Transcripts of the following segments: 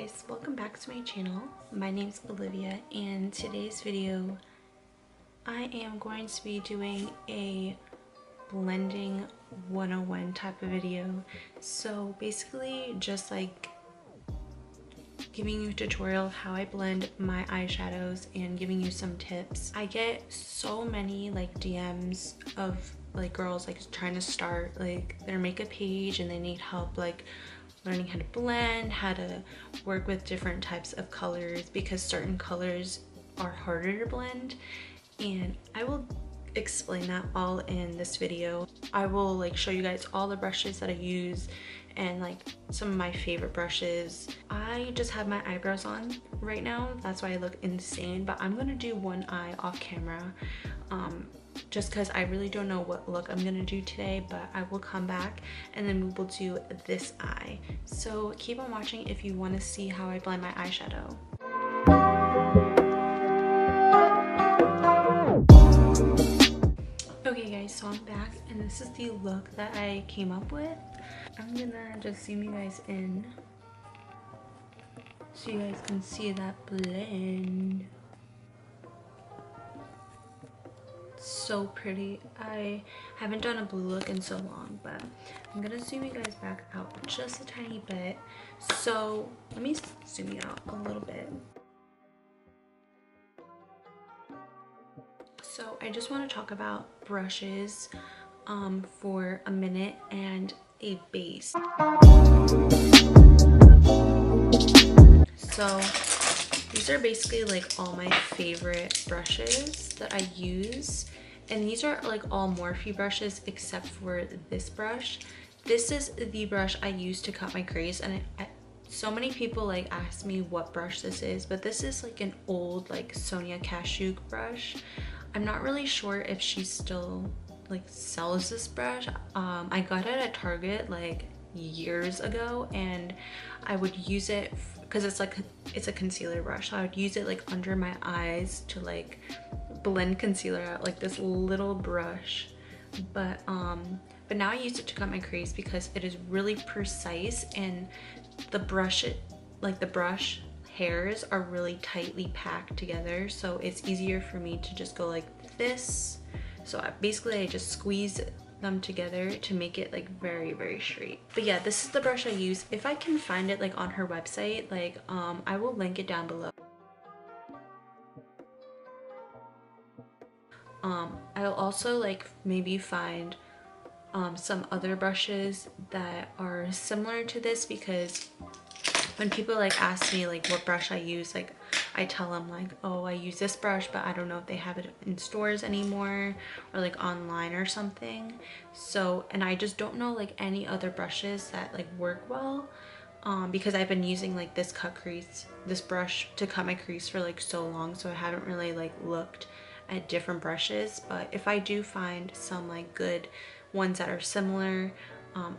guys, welcome back to my channel. My name's Olivia, and today's video I am going to be doing a blending 101 type of video. So basically just like giving you a tutorial of how I blend my eyeshadows and giving you some tips. I get so many like DMs of like girls like trying to start like their makeup page and they need help like learning how to blend, how to work with different types of colors because certain colors are harder to blend, and I will explain that all in this video. I will like show you guys all the brushes that I use and like some of my favorite brushes. I just have my eyebrows on right now, that's why I look insane, but I'm gonna do one eye off camera just because I really don't know what look I'm gonna do today, but I will come back and then we will do this eye. So keep on watching if you want to see how I blend my eyeshadow. Okay guys, so I'm back and this is the look that I came up with. I'm gonna just zoom you guys in so you guys can see that blend. So pretty. I haven't done a blue look in so long, but I'm gonna zoom you guys back out just a tiny bit. So let me zoom you out a little bit. So I just want to talk about brushes for a minute and a base. So these are basically like all my favorite brushes that I use, and these are like all Morphe brushes except for this brush. This is the brush I use to cut my crease, and so many people like ask me what brush this is, but this is like an old like Sonia Kashuk brush. I'm not really sure if she still like sells this brush. I got it at Target like years ago, and I would use it because it's a concealer brush, so I would use it like under my eyes to like blend concealer out, like this little brush. But now I use it to cut my crease because it is really precise, and the brush hairs are really tightly packed together, so it's easier for me to just go like this. So basically I just squeeze them together to make it like very straight. But yeah, this is the brush I use. If I can find it like on her website, like I will link it down below. I'll also like maybe find some other brushes that are similar to this, because when people like ask me like what brush I use, like I tell them like, oh, I use this brush, but I don't know if they have it in stores anymore or like online or something. So, and I just don't know like any other brushes that like work well, because I've been using like this brush to cut my crease for like so long, so I haven't really like looked at different brushes. But if I do find some like good ones that are similar,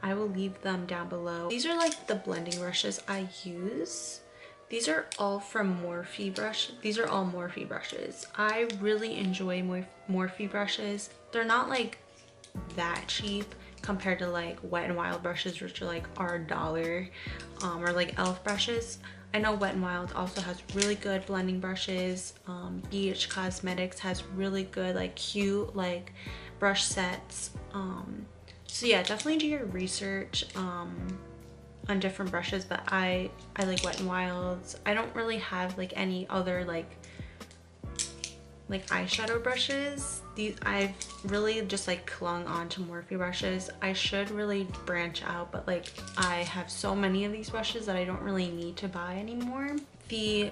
I will leave them down below. These are like the blending brushes I use. These are all from Morphe brush. These are all Morphe brushes. I really enjoy Morphe brushes. They're not like that cheap compared to like Wet n Wild brushes, which are like $1, or like e.l.f. brushes. I know Wet n Wild also has really good blending brushes. Bh Cosmetics has really good like cute like brush sets. So yeah, definitely do your research on different brushes, but I like Wet n Wild's. I don't really have like any other like eyeshadow brushes. I've really just like clung on to Morphe brushes. I should really branch out, but like I have so many of these brushes that I don't really need to buy anymore. The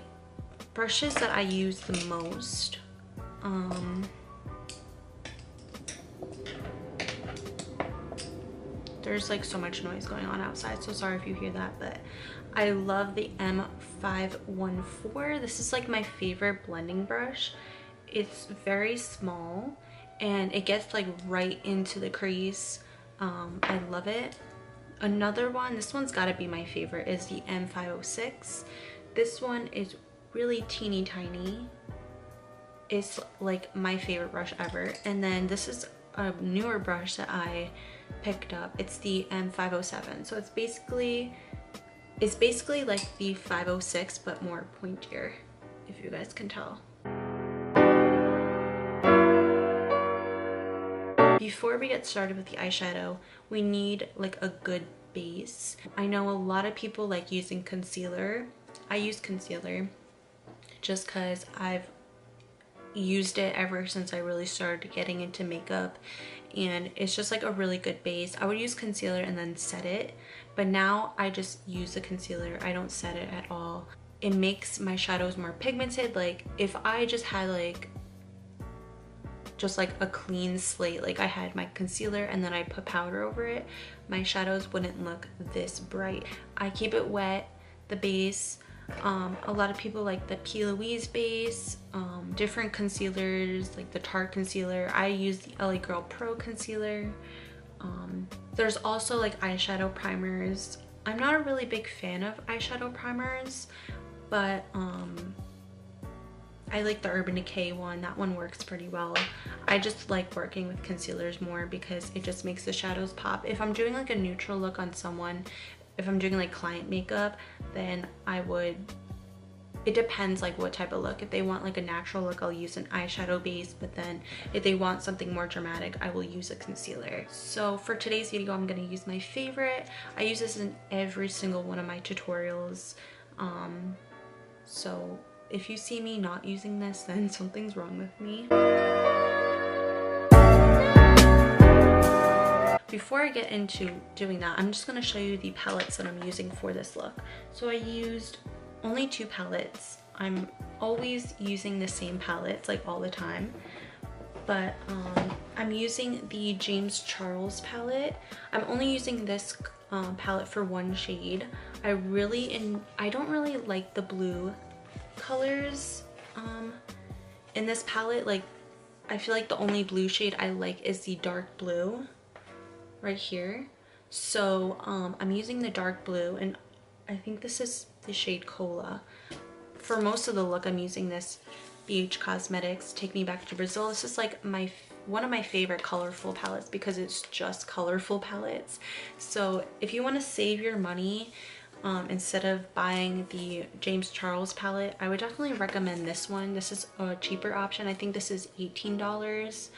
brushes that I use the most, there's like so much noise going on outside, so sorry if you hear that, but I love the M514. This is like my favorite blending brush. It's very small and it gets like right into the crease. I love it. Another one, this one's gotta be my favorite, is the M506. This one is really teeny tiny. It's like my favorite brush ever. And then this is a newer brush that I picked up. It's the M507. So it's basically It's basically like the 506 but more pointier, if you guys can tell. Before we get started with the eyeshadow, we need like a good base. I know a lot of people like using concealer. I use concealer just because I've used it ever since I really started getting into makeup, and it's just like a really good base. I would use concealer and then set it, but now I just use the concealer. I don't set it at all. It makes my shadows more pigmented. Like if I just had like a clean slate, like I had my concealer and then I put powder over it, my shadows wouldn't look this bright. I keep it wet, the base. A lot of people like the P. Louise base, different concealers like the Tarte concealer. I use the LA Girl Pro concealer. There's also like eyeshadow primers. I'm not a really big fan of eyeshadow primers, but I like the Urban Decay one. That one works pretty well. I just like working with concealers more because it just makes the shadows pop. If I'm doing like a neutral look on someone, if I'm doing like client makeup, then I would, it depends like what type of look. If they want like a natural look, I'll use an eyeshadow base, but then if they want something more dramatic, I will use a concealer. So for today's video, I'm gonna use my favorite. I use this in every single one of my tutorials. So if you see me not using this, then something's wrong with me. Before I get into doing that, I'm just going to show you the palettes that I'm using for this look. So I used only 2 palettes. I'm always using the same palettes like all the time, but I'm using the James Charles palette. I'm only using this palette for one shade. I don't really like the blue colors in this palette. Like I feel like the only blue shade I like is the dark blue right here. So I'm using the dark blue, and I think this is the shade Cola. For most of the look, I'm using this Bh Cosmetics Take Me Back to Brazil. This is like one of my favorite colorful palettes because it's just colorful palettes. So if you want to save your money, instead of buying the James Charles palette, I would definitely recommend this one. This is a cheaper option. I think this is $18.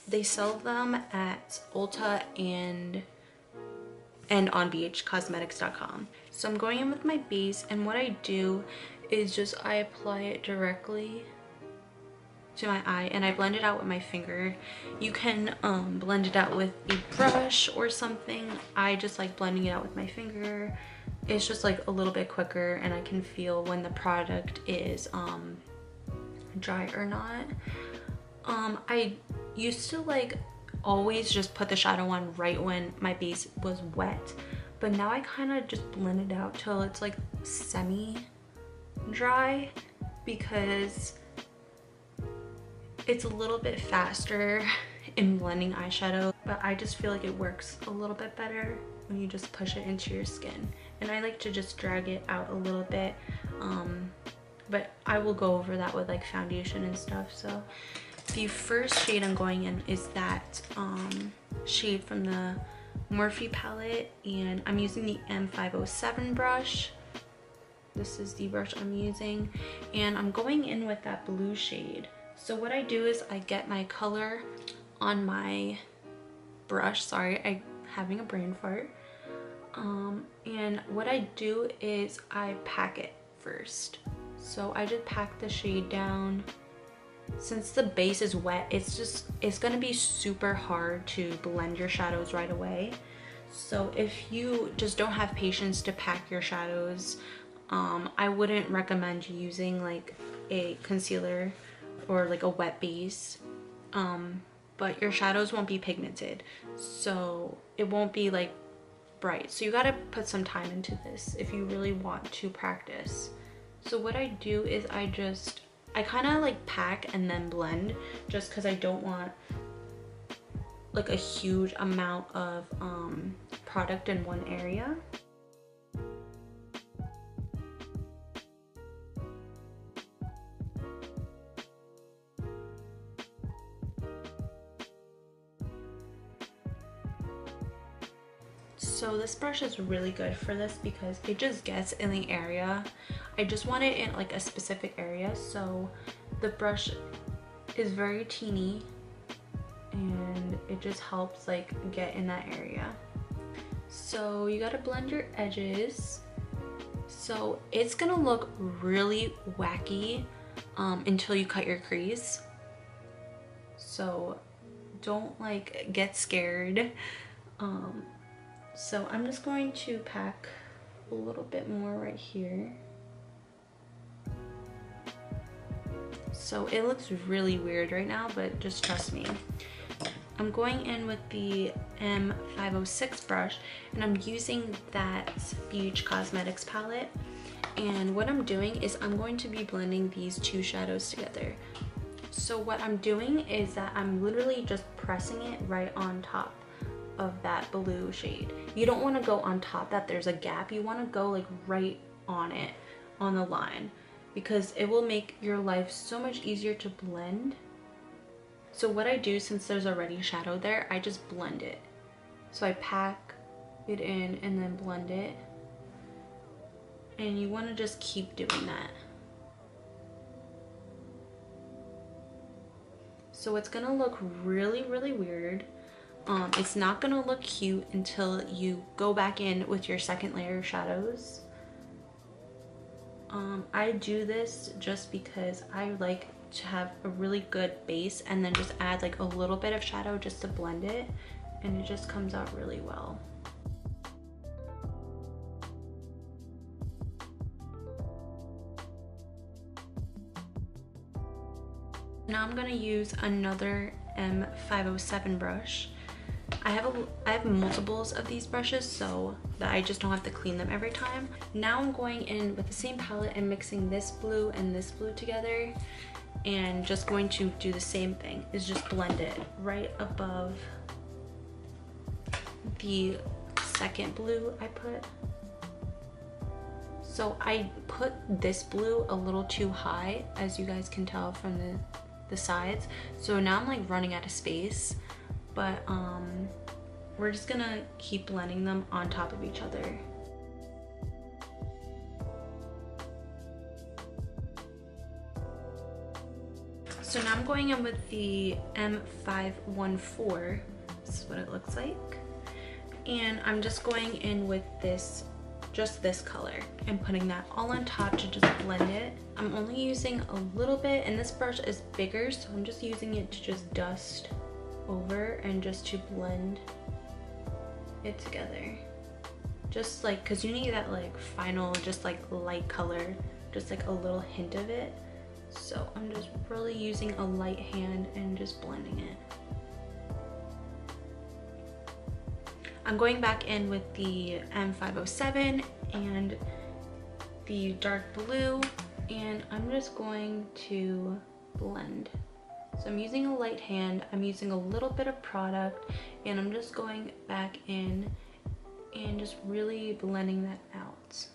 They sell them at Ulta and on bhcosmetics.com. So I'm going in with my base, and what I do is just I apply it directly to my eye and I blend it out with my finger. You can blend it out with a brush or something. I just like blending it out with my finger. It's just like a little bit quicker, and I can feel when the product is dry or not. I used to like always just put the shadow on right when my base was wet, but now I kind of just blend it out till it's like semi dry because it's a little bit faster in blending eyeshadow, but I just feel like it works a little bit better when you just push it into your skin. And I like to just drag it out a little bit, but I will go over that with like foundation and stuff. So the first shade I'm going in is that shade from the Morphe palette, and I'm using the M507 brush. This is the brush I'm using, and I'm going in with that blue shade. So what I do is I get my color on my brush. Sorry, I'm having a brain fart. And what I do is I pack it first. So I just pack the shade down. Since the base is wet, it's gonna be super hard to blend your shadows right away. So if you just don't have patience to pack your shadows, I wouldn't recommend using like a concealer or like a wet base, but your shadows won't be pigmented, so it won't be like bright. So you gotta put some time into this if you really want to practice. So what I do is I kind of like pack and then blend, just because I don't want like a huge amount of product in one area. So this brush is really good for this because it just gets in the area. I just want it in like a specific area, so the brush is very teeny and it just helps like get in that area. So you gotta blend your edges. So it's gonna look really wacky until you cut your crease. So don't like get scared. So I'm just going to pack a little bit more right here. So it looks really weird right now, but just trust me. I'm going in with the M506 brush, and I'm using that Bh Cosmetics palette. And what I'm doing is I'm going to be blending these two shadows together. So what I'm doing is that I'm literally just pressing it right on top of that blue shade. You don't want to go on top that there's a gap. You want to go like right on it, on the line, because it will make your life so much easier to blend. So what I do, since there's already shadow there, I just blend it. So I pack it in and then blend it. And you want to just keep doing that. So it's gonna look really, really weird. It's not gonna look cute until you go back in with your second layer of shadows. I do this just because I like to have a really good base and then just add like a little bit of shadow just to blend it, and it just comes out really well. Now I'm gonna use another M507 brush. I have multiples of these brushes so that I just don't have to clean them every time. Now I'm going in with the same palette and mixing this blue and this blue together, and just going to do the same thing, is just blend it right above the second blue I put. So I put this blue a little too high, as you guys can tell from the sides. So now I'm like running out of space, but we're just gonna keep blending them on top of each other. So now I'm going in with the M514. This is what it looks like. And I'm just going in with this, just this color, and putting that all on top to just blend it. I'm only using a little bit, and this brush is bigger, so I'm just using it to just dust over and just to blend it together. Just like, cause you need that like final, just like light color, just like a little hint of it. So I'm just really using a light hand and just blending it. I'm going back in with the M507 and the dark blue, and I'm just going to blend. So I'm using a light hand, I'm using a little bit of product, and I'm just going back in and just really blending that out.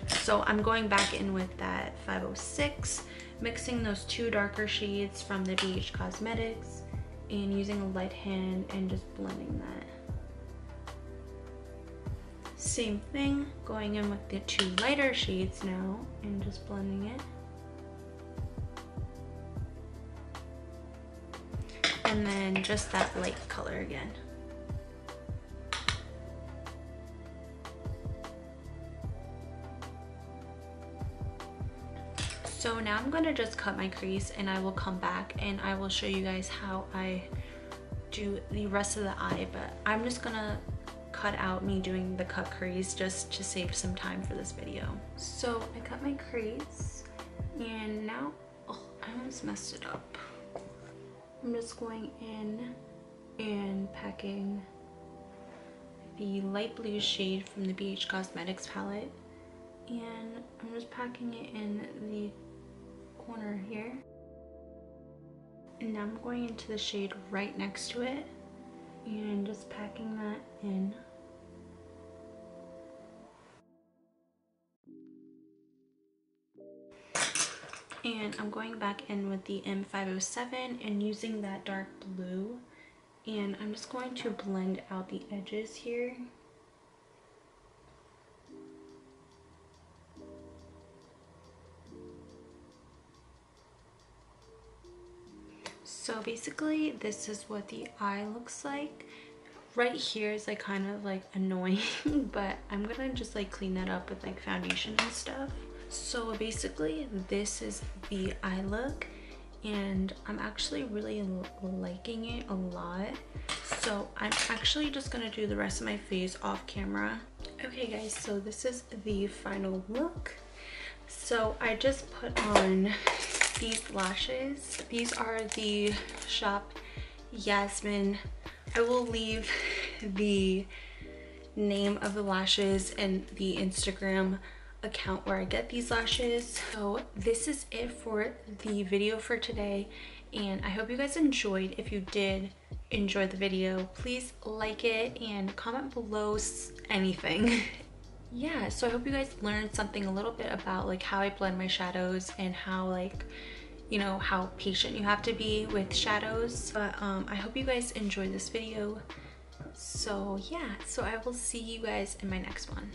So I'm going back in with that 506, mixing those two darker shades from the Bh Cosmetics, and using a light hand and just blending that. Same thing, going in with the two lighter shades now and just blending it. And then just that light color again. So now I'm gonna just cut my crease, and I will come back and I will show you guys how I do the rest of the eye, but I'm just gonna cut out me doing the cut crease just to save some time for this video. So I cut my crease, and now, oh, I almost messed it up. I'm just going in and packing the light blue shade from the Bh Cosmetics palette, and I'm just packing it in the corner here, and now I'm going into the shade right next to it and just packing that in. And I'm going back in with the M507 and using that dark blue And I'm just going to blend out the edges here. So basically this is what the eye looks like. Right here is like kind of like annoying, but I'm gonna just like clean that up with like foundation and stuff. So basically this is the eye look, and I'm actually really liking it a lot. So I'm actually just gonna do the rest of my face off camera. Okay guys, so this is the final look. So I just put on these lashes. These are the Shop Yasmin. I will leave the name of the lashes and the Instagram account where I get these lashes. So this is it for the video for today, and I hope you guys enjoyed. If you did enjoy the video, please like it and comment below anything. Yeah, so I hope you guys learned something a little bit about like how I blend my shadows and how, like, you know, how patient you have to be with shadows. But I hope you guys enjoyed this video. So yeah, so I will see you guys in my next one.